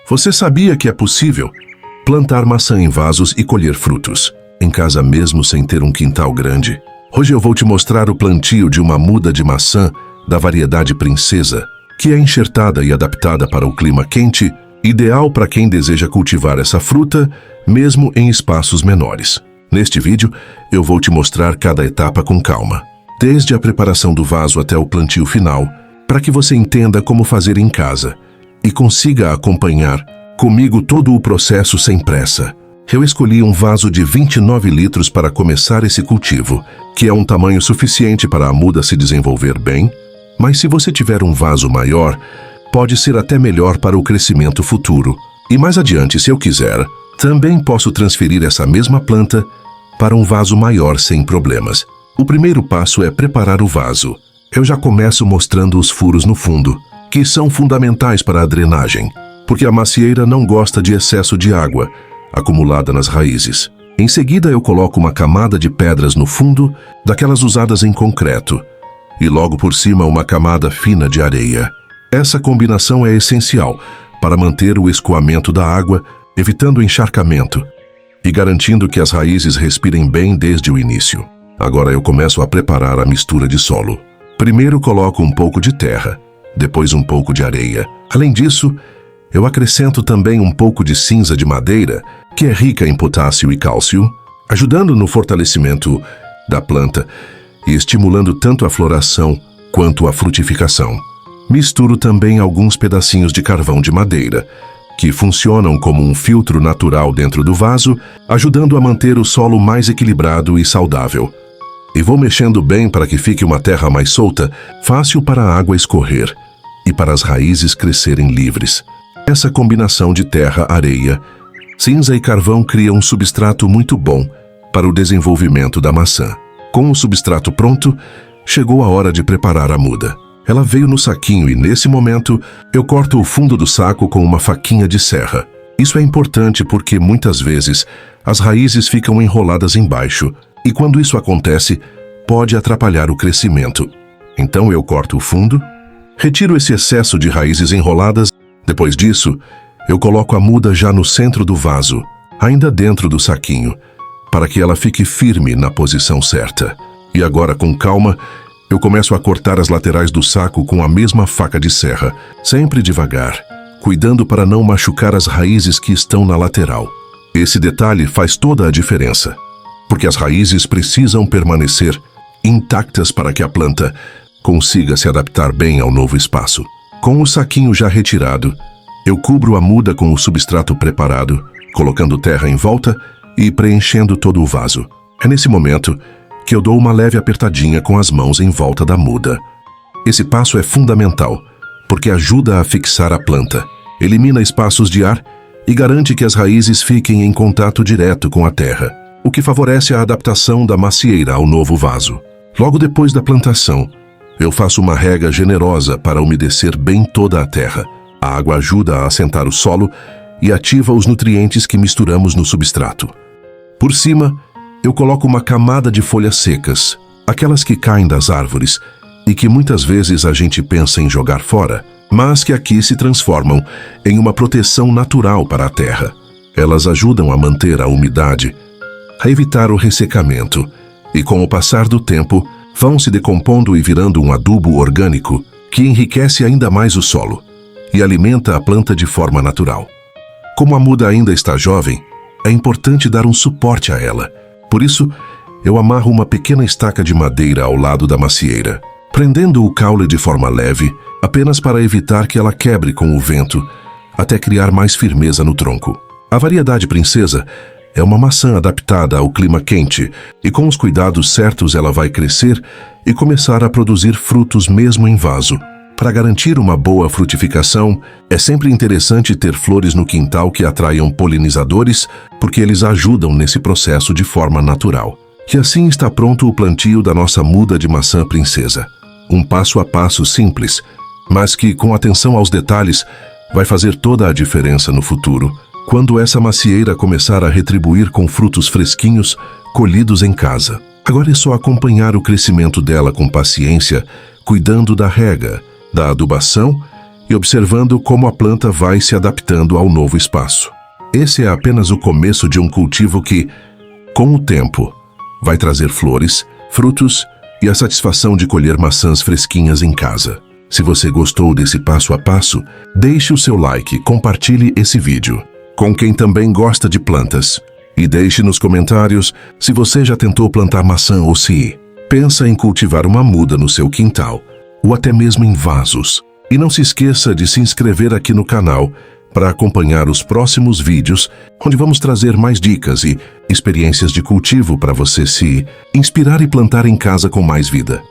Você sabia que é possível plantar maçã em vasos e colher frutos em casa mesmo sem ter um quintal grande? Hoje eu vou te mostrar o plantio de uma muda de maçã da variedade Princesa, que é enxertada e adaptada para o clima quente, ideal para quem deseja cultivar essa fruta, mesmo em espaços menores. Neste vídeo, eu vou te mostrar cada etapa com calma, desde a preparação do vaso até o plantio final, para que você entenda como fazer em casa e consiga acompanhar comigo todo o processo sem pressa. Eu escolhi um vaso de 29 litros para começar esse cultivo, que é um tamanho suficiente para a muda se desenvolver bem, mas se você tiver um vaso maior, pode ser até melhor para o crescimento futuro. E mais adiante, se eu quiser, também posso transferir essa mesma planta para um vaso maior sem problemas. O primeiro passo é preparar o vaso. Eu já começo mostrando os furos no fundo, que são fundamentais para a drenagem, porque a macieira não gosta de excesso de água acumulada nas raízes. Em seguida, eu coloco uma camada de pedras no fundo, daquelas usadas em concreto, e logo por cima uma camada fina de areia. Essa combinação é essencial para manter o escoamento da água, evitando o encharcamento e garantindo que as raízes respirem bem desde o início. Agora eu começo a preparar a mistura de solo. Primeiro coloco um pouco de terra, depois um pouco de areia. Além disso, eu acrescento também um pouco de cinza de madeira, que é rica em potássio e cálcio, ajudando no fortalecimento da planta e estimulando tanto a floração quanto a frutificação. Misturo também alguns pedacinhos de carvão de madeira, que funcionam como um filtro natural dentro do vaso, ajudando a manter o solo mais equilibrado e saudável. E vou mexendo bem para que fique uma terra mais solta, fácil para a água escorrer e para as raízes crescerem livres. Essa combinação de terra, areia, cinza e carvão cria um substrato muito bom para o desenvolvimento da maçã. Com o substrato pronto, chegou a hora de preparar a muda. Ela veio no saquinho e, nesse momento, eu corto o fundo do saco com uma faquinha de serra. Isso é importante porque, muitas vezes, as raízes ficam enroladas embaixo e, quando isso acontece, pode atrapalhar o crescimento. Então eu corto o fundo, retiro esse excesso de raízes enroladas. Depois disso, eu coloco a muda já no centro do vaso, ainda dentro do saquinho, para que ela fique firme na posição certa. E agora, com calma, eu começo a cortar as laterais do saco com a mesma faca de serra, sempre devagar, cuidando para não machucar as raízes que estão na lateral. Esse detalhe faz toda a diferença, porque as raízes precisam permanecer intactas para que a planta consiga se adaptar bem ao novo espaço. Com o saquinho já retirado, eu cubro a muda com o substrato preparado, colocando terra em volta e preenchendo todo o vaso. É nesse momento que eu dou uma leve apertadinha com as mãos em volta da muda. Esse passo é fundamental, porque ajuda a fixar a planta, elimina espaços de ar e garante que as raízes fiquem em contato direto com a terra, o que favorece a adaptação da macieira ao novo vaso. Logo depois da plantação, eu faço uma rega generosa para umedecer bem toda a terra. A água ajuda a assentar o solo e ativa os nutrientes que misturamos no substrato. Por cima, eu coloco uma camada de folhas secas, aquelas que caem das árvores e que muitas vezes a gente pensa em jogar fora, mas que aqui se transformam em uma proteção natural para a terra. Elas ajudam a manter a umidade, a evitar o ressecamento e, com o passar do tempo, vão se decompondo e virando um adubo orgânico que enriquece ainda mais o solo e alimenta a planta de forma natural. Como a muda ainda está jovem, é importante dar um suporte a ela. Por isso, eu amarro uma pequena estaca de madeira ao lado da macieira, prendendo o caule de forma leve, apenas para evitar que ela quebre com o vento, até criar mais firmeza no tronco. A variedade Princesa é uma maçã adaptada ao clima quente e, com os cuidados certos, ela vai crescer e começar a produzir frutos mesmo em vaso. Para garantir uma boa frutificação, é sempre interessante ter flores no quintal que atraiam polinizadores, porque eles ajudam nesse processo de forma natural. E assim está pronto o plantio da nossa muda de maçã Princesa. Um passo a passo simples, mas que, com atenção aos detalhes, vai fazer toda a diferença no futuro, quando essa macieira começar a retribuir com frutos fresquinhos, colhidos em casa. Agora é só acompanhar o crescimento dela com paciência, cuidando da rega, da adubação e observando como a planta vai se adaptando ao novo espaço. Esse é apenas o começo de um cultivo que, com o tempo, vai trazer flores, frutos e a satisfação de colher maçãs fresquinhas em casa. Se você gostou desse passo a passo, deixe o seu like e compartilhe esse vídeo com quem também gosta de plantas. E deixe nos comentários se você já tentou plantar maçã ou se pensa em cultivar uma muda no seu quintal, ou até mesmo em vasos. E não se esqueça de se inscrever aqui no canal para acompanhar os próximos vídeos, onde vamos trazer mais dicas e experiências de cultivo para você se inspirar e plantar em casa com mais vida.